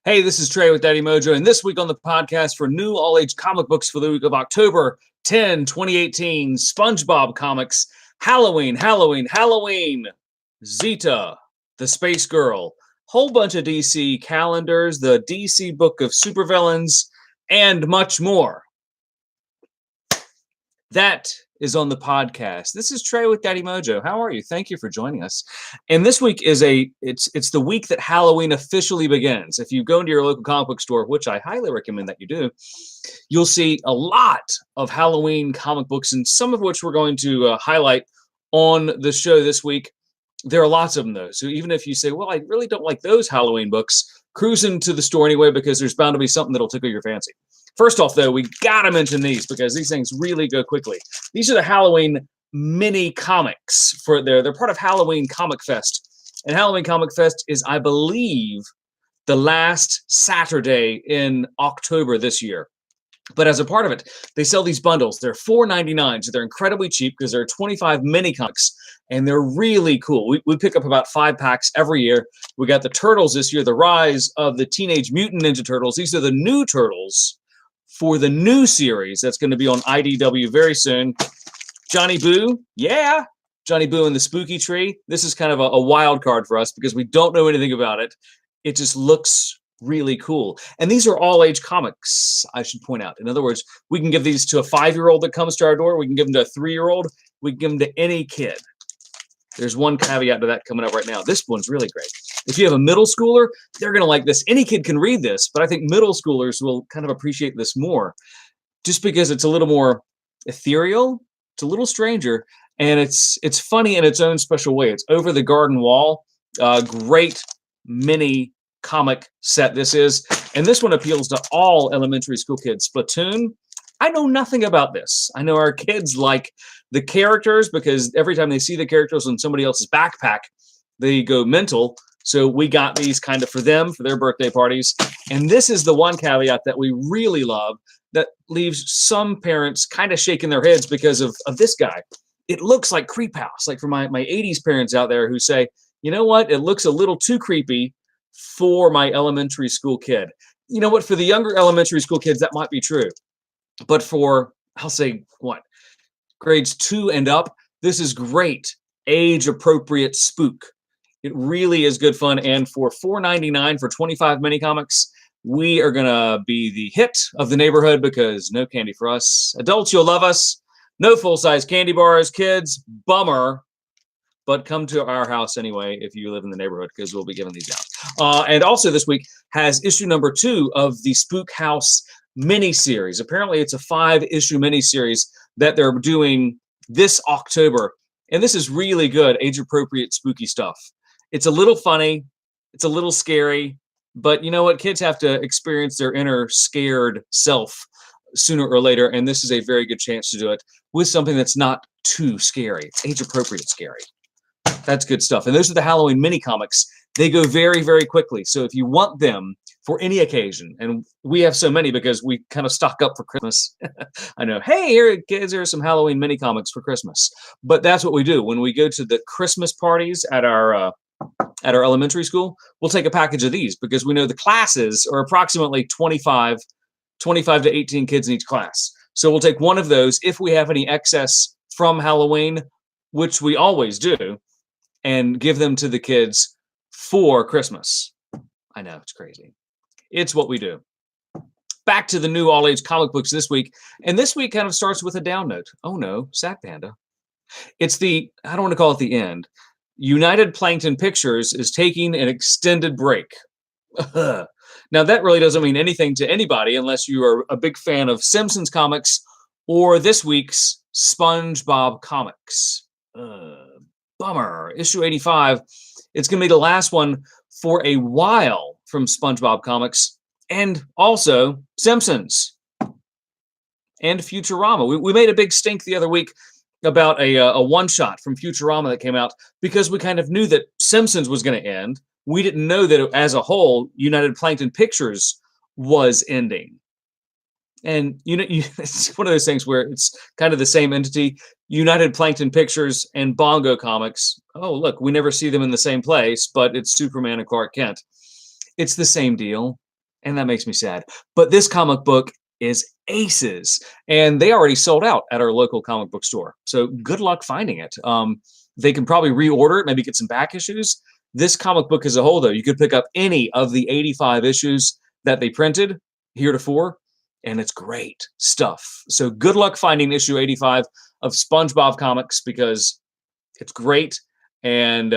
Hey, this is Trey with Daddy Mojo, and this week on the podcast for new all-age comic books for the week of October 10, 2018, Spongebob Comics, Halloween, Zita, The Spacegirl, whole bunch of DC calendars, the DC Book of Supervillains, and much more. That is on the podcast. This is Trey with Daddy Mojo. How are you? Thank you for joining us. And this week is it's the week that Halloween officially begins. If you go into your local comic book store, which I highly recommend that you do, you'll see a lot of Halloween comic books, and some of which we're going to highlight on the show this week. There are lots of them, though. So even if you say, well, I really don't like those Halloween books, cruise into the store anyway, because there's bound to be something that'll tickle your fancy. First off, though, we got to mention these because these things really go quickly. These are the Halloween mini comics. They're part of Halloween Comicfest. And Halloween Comicfest is, I believe, the last Saturday in October this year. But as a part of it, they sell these bundles. They're $4.99, so they're incredibly cheap because there are 25 mini comics, and they're really cool. We pick up about 5 packs every year. We got the Turtles this year, the Rise of the Teenage Mutant Ninja Turtles. These are the new Turtles for the new series that's going to be on IDW very soon. Johnny Boo, yeah, Johnny Boo and the Spooky Tree. This is kind of a wild card for us because we don't know anything about it. It just looks really cool. And these are all age comics, I should point out. In other words, we can give these to a 5-year-old that comes to our door. We can give them to a 3-year-old. We can give them to any kid. There's one caveat to that coming up right now. This one's really great. If you have a middle schooler, they're going to like this. Any kid can read this, but I think middle schoolers will kind of appreciate this more just because it's a little more ethereal. It's a little stranger, and it's funny in its own special way. It's Over the Garden Wall. Great mini comic set this is. And this one appeals to all elementary school kids. Splatoon, I know nothing about this. I know our kids like the characters because every time they see the characters on somebody else's backpack, they go mental. So we got these kind of for them, for their birthday parties. And this is the one caveat that we really love that leaves some parents kind of shaking their heads because of this guy. It looks like Creep House, like for my 80s parents out there who say, you know what, it looks a little too creepy for my elementary school kid. You know what, for the younger elementary school kids, that might be true. But for, I'll say, what, grades 2 and up, this is great age-appropriate spook. It really is good fun. And for $4.99 for 25 mini comics, we are going to be the hit of the neighborhood because no candy for us. Adults, you'll love us. No full-size candy bars. Kids, bummer. But come to our house anyway if you live in the neighborhood because we'll be giving these out. And also this week has issue number 2 of the Spook House mini-series. Apparently it's a 5-issue mini-series that they're doing this October. And this is really good, age-appropriate spooky stuff. It's a little funny. It's a little scary. But you know what? Kids have to experience their inner scared self sooner or later. And this is a very good chance to do it with something that's not too scary. It's age-appropriate scary. That's good stuff. And those are the Halloween mini comics. They go very, very quickly. So if you want them for any occasion, and we have so many because we kind of stock up for Christmas. I know, hey, here, kids, here are some Halloween mini comics for Christmas. But that's what we do. When we go to the Christmas parties at our elementary school, we'll take a package of these because we know the classes are approximately 25 to 18 kids in each class. So we'll take one of those if we have any excess from Halloween, which we always do, and give them to the kids for Christmas. I know, it's crazy. It's what we do. Back to the new all-age comic books this week. And this week kind of starts with a down note. Oh no, Sad Panda. It's I don't want to call it the end. United Plankton Pictures is taking an extended break. Now, that really doesn't mean anything to anybody unless you are a big fan of Simpsons comics or this week's SpongeBob Comics. Bummer. Issue 85. It's going to be the last one for a while from SpongeBob Comics and also Simpsons and Futurama. We made a big stink the other week about a one-shot from Futurama that came out because we kind of knew that Simpsons was going to end. We didn't know that as a whole, United Plankton Pictures was ending. And it's one of those things where it's kind of the same entity. United Plankton Pictures and Bongo Comics. Oh, look, we never see them in the same place, but it's Superman and Clark Kent. It's the same deal. and that makes me sad. But this comic book is aces, and they already sold out at our local comic book store. So good luck finding it. They can probably reorder it, maybe get some back issues. This comic book as a whole, though, you could pick up any of the 85 issues that they printed heretofore, and it's great stuff. So good luck finding issue 85 of SpongeBob Comics, because it's great. And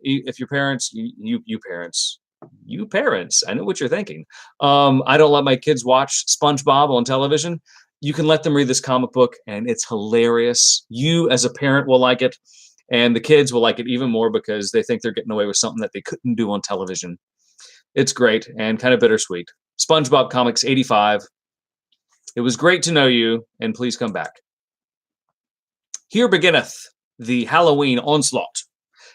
if your parents, you parents, I know what you're thinking. I don't let my kids watch SpongeBob on television. You can let them read this comic book, and it's hilarious. You, as a parent, will like it, and the kids will like it even more because they think they're getting away with something that they couldn't do on television. It's great and kind of bittersweet. SpongeBob Comics 85. It was great to know you, and please come back. Here beginneth the Halloween onslaught.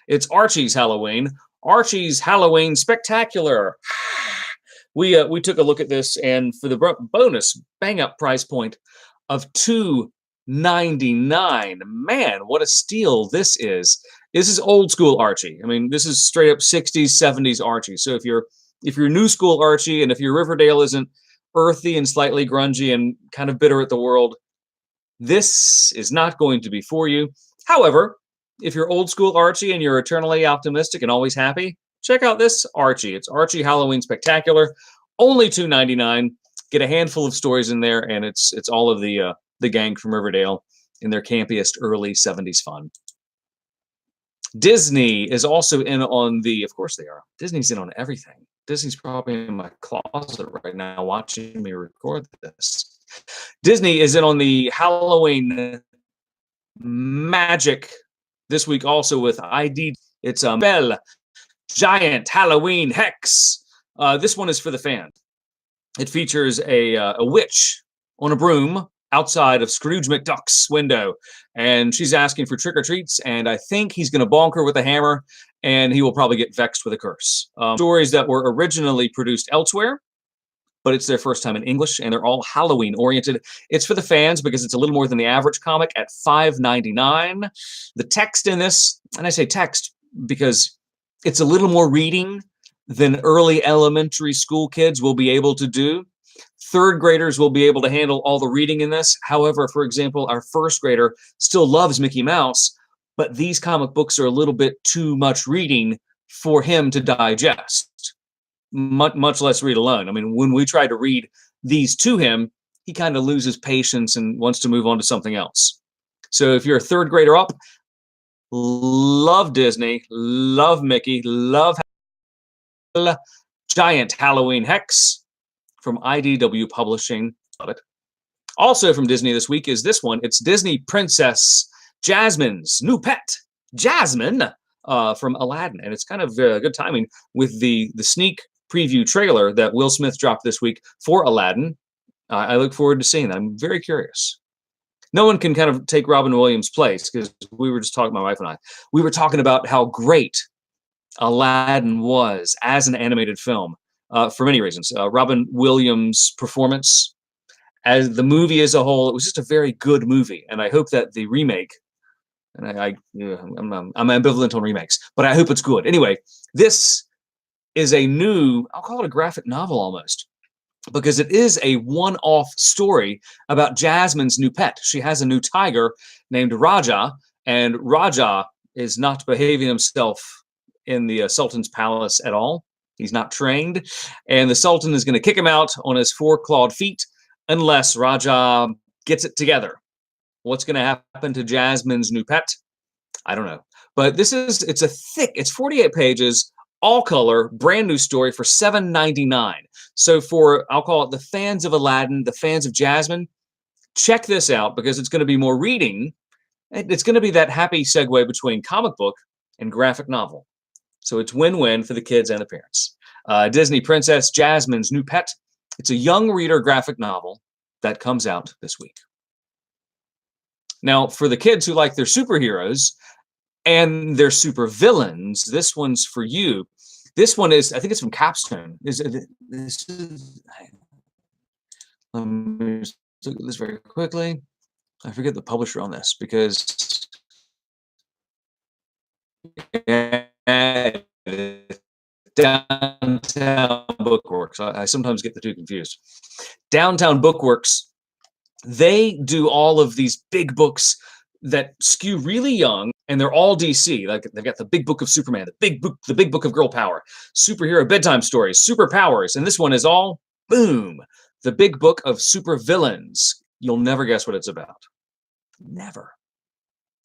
It's Archie's Halloween. Archie's Halloween Spectacular. We took a look at this, and for the bonus bang-up price point of $2.99, man, what a steal this is. This is old school Archie. I mean, this is straight up 60s, 70s Archie. So if you're new school Archie, and if your Riverdale isn't earthy and slightly grungy and kind of bitter at the world, this is not going to be for you. However, if you're old school Archie and you're eternally optimistic and always happy, check out this Archie. It's Archie Halloween Spectacular. Only $2.99. Get a handful of stories in there, and it's all of the gang from Riverdale in their campiest early 70s fun. Disney is also in on the, of course they are. Disney's in on everything. Disney's probably in my closet right now watching me record this. Disney is in on the Halloween magic this week also with ID. It's a Belle Giant Halloween Hex. This one is for the fans. It features a witch on a broom outside of Scrooge McDuck's window, and she's asking for trick-or-treats, and I think he's going to bonk her with a hammer, and he will probably get vexed with a curse. Stories that were originally produced elsewhere, but it's their first time in English, and they're all Halloween-oriented. It's for the fans because it's a little more than the average comic at $5.99. The text in this, and I say text because it's a little more reading than early elementary school kids will be able to do. Third graders will be able to handle all the reading in this. However, for example, our first grader still loves Mickey Mouse, but these comic books are a little bit too much reading for him to digest, much less read alone. I mean, when we try to read these to him, he kind of loses patience and wants to move on to something else. So if you're a third grader up, love Disney, love Mickey, love Giant Halloween Hex from IDW Publishing. Love it. Also from Disney this week is this one. It's Disney Princess Jasmine's new pet, Jasmine, from Aladdin. And it's kind of good timing with the sneak preview trailer that Will Smith dropped this week for Aladdin. I look forward to seeing that. I'm very curious. No one can kind of take Robin Williams' place, because we were just talking, my wife and I, we were talking about how great Aladdin was as an animated film for many reasons. Robin Williams' performance as the movie as a whole, it was just a very good movie, and I hope that the remake, and I'm ambivalent on remakes, but I hope it's good. Anyway, this is a new, I'll call it a graphic novel almost, because it is a one-off story about Jasmine's new pet. She has a new tiger named Raja, and Raja is not behaving himself in the Sultan's palace at all. He's not trained, and the Sultan is going to kick him out on his four-clawed feet unless Raja gets it together. What's going to happen to Jasmine's new pet? I don't know. But it's 48 pages, all color, brand new story for $7.99. So for, I'll call it the fans of Aladdin, the fans of Jasmine, check this out because it's going to be more reading. It's going to be that happy segue between comic book and graphic novel. So it's win-win for the kids and the parents. Disney Princess Jasmine's new pet. It's a young reader graphic novel that comes out this week. Now, for the kids who like their superheroes and their supervillains, this one's for you. This one is, I think it's from Capstone. Let me just look at this very quickly. I forget the publisher on this because Downtown Bookworks. I sometimes get the two confused. Downtown Bookworks, they do all of these big books that skew really young, and they're all DC. Like they've got the big book of Superman, the big book of girl power, superhero bedtime stories, superpowers, and this one is all boom, the big book of supervillains. You'll never guess what it's about. Never.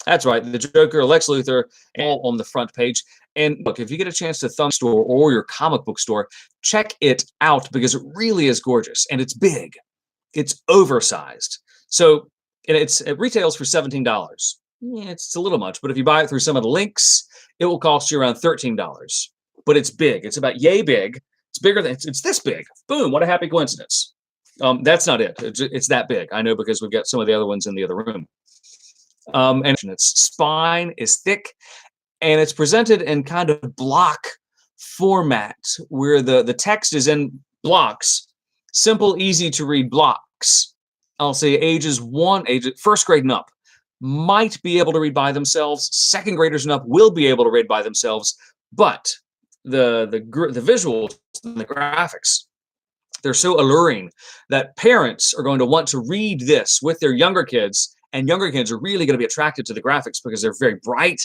That's right, the Joker, Lex Luthor, all on the front page. And look, if you get a chance to thumb store or your comic book store, check it out because it really is gorgeous and it's big. It's oversized. So it retails for $17. Yeah, it's a little much, but if you buy it through some of the links, it will cost you around $13. But it's big. It's about yay big. It's bigger than it's this big. Boom! What a happy coincidence. That's not it. It's that big. I know because we've got some of the other ones in the other room. And its spine is thick, and it's presented in kind of block format where the text is in blocks, simple, easy to read blocks. I'll say ages first grade and up might be able to read by themselves. Second graders and up will be able to read by themselves, but the visuals and the graphics, they're so alluring that parents are going to want to read this with their younger kids, and younger kids are really going to be attracted to the graphics because they're very bright.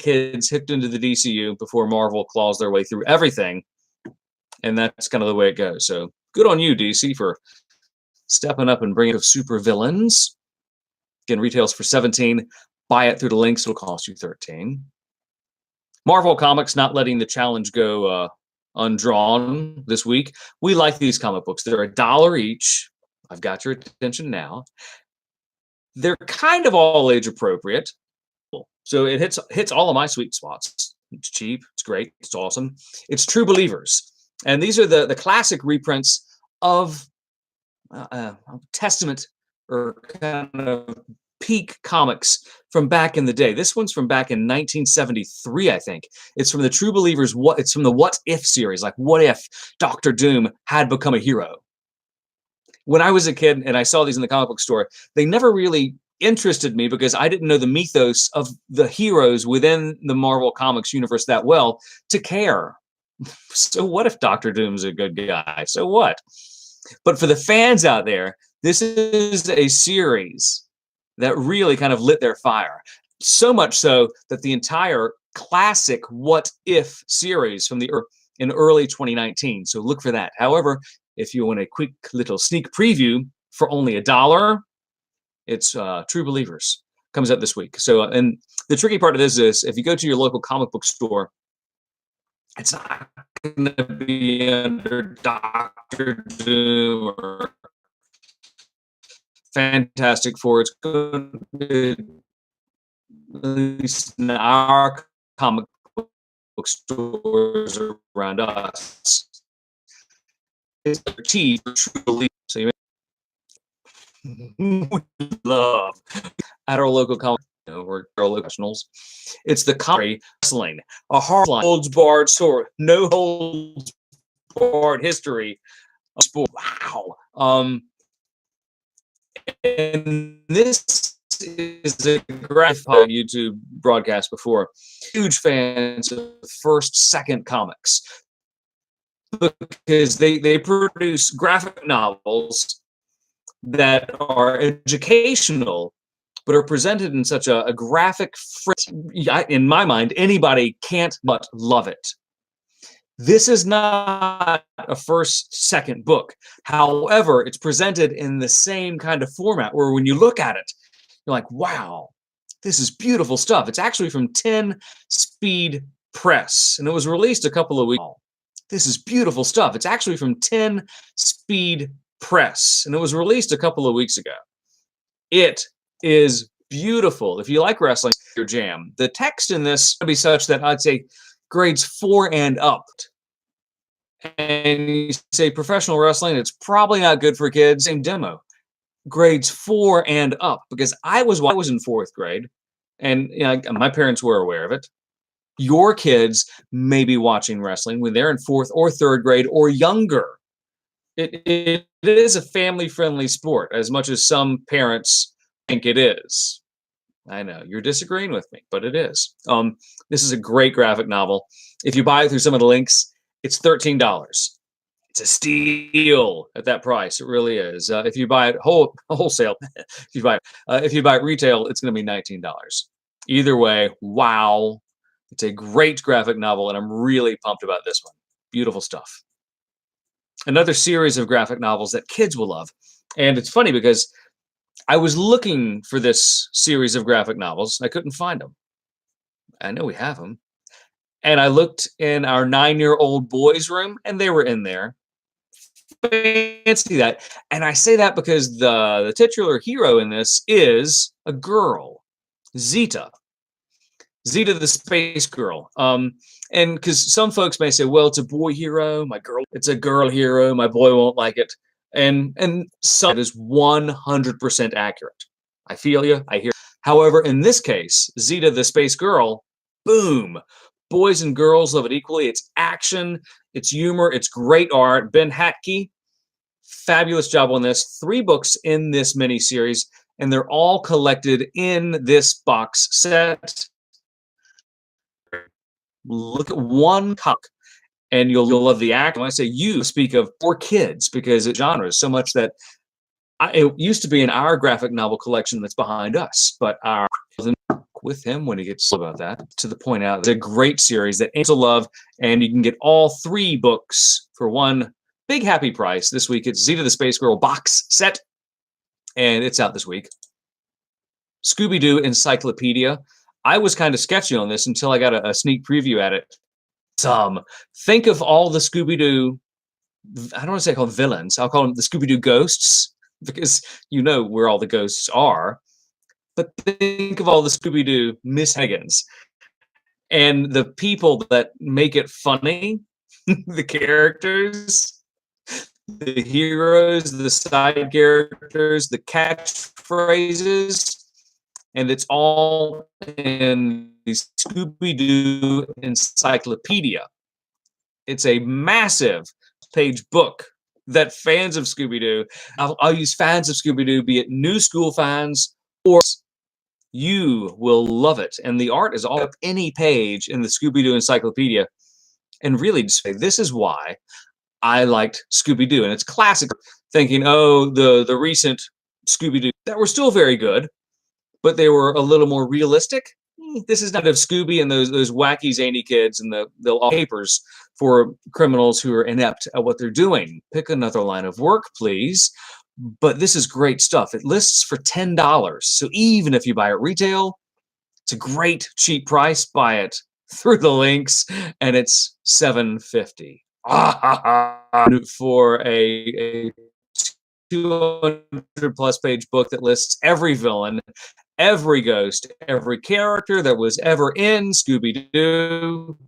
Kids hooked into the DCU before Marvel claws their way through everything, and that's kind of the way it goes. So good on you, DC, for stepping up and bringing super villains. Again, retails for $17. Buy it through the links; it'll cost you $13. Marvel Comics not letting the challenge go undrawn this week. We like these comic books. They're $1 each. I've got your attention now. They're kind of all age appropriate. So it hits all of my sweet spots. It's cheap. It's great. It's awesome. It's True Believers. And these are the classic reprints of Testament or kind of peak comics from back in the day. This one's from back in 1973, I think. It's from the True Believers. It's from the What If series. Like, what if Dr. Doom had become a hero? When I was a kid and I saw these in the comic book store, they never really interested me because I didn't know the mythos of the heroes within the Marvel Comics universe that well to care. So what if Dr. Doom's a good guy? So what? But for the fans out there, this is a series that really kind of lit their fire. So much so that the entire classic What If series from in early 2019. So look for that. However, if you want a quick little sneak preview for only $1, it's True Believers. Comes out this week. So, and the tricky part of this is if you go to your local comic book store, it's not going to be under Dr. Doom or Fantastic Four. It's going to be, at least in our comic book stores around us, it's T for True Believers. So you love at our local comic, or our local professionals. It's the comedy wrestling, a hard line, holds barred sword, no holds barred history of sport. Wow. And this is a graphic YouTube broadcast before. Huge fans of first, second comics because they produce graphic novels that are educational, but are presented in such a graphic, in my mind, anybody can't but love it. This is not a first, second book. However, it's presented in the same kind of format where when you look at it, you're like, wow, this is beautiful stuff. It's actually from 10 Speed Press, and it was released a couple of weeks ago. This is beautiful stuff. It's actually from 10 Speed Press, and it was released a couple of weeks ago. It is beautiful. If you like wrestling, your jam. The text in this would be such that I'd say grades 4 and up. And you say professional wrestling, it's probably not good for kids. Same demo. Grades 4 and up, because I was in 4th grade, and my parents were aware of it. Your kids may be watching wrestling when they're in 4th or 3rd grade or younger. It is a family-friendly sport, as much as some parents think it is. I know you're disagreeing with me, but it is. This is a great graphic novel. If you buy it through some of the links, It's $13. It's a steal at that price. It really is. If you buy it wholesale, if you buy it retail, it's going to be $19. Either way, wow. It's a great graphic novel, and I'm really pumped about this one. Beautiful stuff. Another series of graphic novels that kids will love. And it's funny because I was looking for this series of graphic novels. I couldn't find them. I know we have them. And I looked in our 9-year-old boys' room, and they were in there. Fancy that. And I say that because the titular hero in this is a girl, Zita. Zita the Spacegirl. And because some folks may say, well, it's a boy hero, it's a girl hero, my boy won't like it. And some is 100% accurate. I feel you, I hear. However, in this case, Zita the Spacegirl, boom. Boys and girls love it equally. It's action, it's humor, it's great art. Ben Hatke, fabulous job on this. 3 books in this miniseries, and they're all collected in this box set. Look at one cock, and you'll love the act. When I say you, speak of for kids, because it's genres so much that it used to be in our graphic novel collection that's behind us, but our with him when he gets about that to the point out. It's a great series that Angels love, and you can get all 3 books for one big happy price this week. It's Zita the Spacegirl box set, and it's out this week. Scooby Doo Encyclopedia. I was kind of sketchy on this until I got a sneak preview at it. Think of all the Scooby Doo, I don't want to say called villains, I'll call them the Scooby Doo ghosts, because you know where all the ghosts are. But think of all the Scooby Doo mishagens and the people that make it funny, the characters, the heroes, the side characters, the catchphrases, and it's all in the Scooby Doo Encyclopedia. It's a massive page book that fans of Scooby Doo, I'll use fans of Scooby Doo, be it new school fans or you will love it. And the art is all up any page in the Scooby Doo Encyclopedia. And really, just say, this is why I liked Scooby Doo. And it's classic thinking, oh, the recent Scooby Doo that were still very good, but they were a little more realistic. This is not of Scooby and those wacky zany kids and the papers for criminals who are inept at what they're doing. Pick another line of work, please. But this is great stuff. It lists for $10. So even if you buy it retail, it's a great cheap price. Buy it through the links, and it's $7.50 for a 200+ page book that lists every villain, every ghost, every character that was ever in Scooby Doo.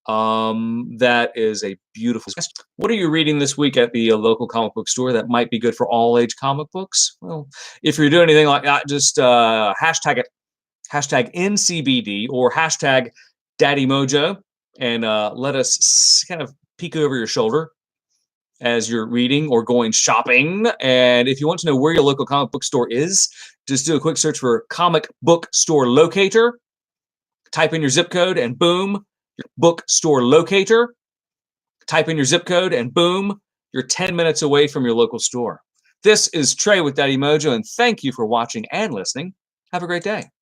That is a beautiful. What are you reading this week at the local comic book store that might be good for all age comic books? Well, if you're doing anything like that, just hashtag it, hashtag NCBD or hashtag Daddy Mojo, and let us kind of peek over your shoulder as you're reading or going shopping. And if you want to know where your local comic book store is, just do a quick search for Comic Book Store Locator. Type in your zip code, and boom, your bookstore locator. Type in your zip code, and boom, you're 10 minutes away from your local store. This is Trey with Daddy Mojo, and thank you for watching and listening. Have a great day.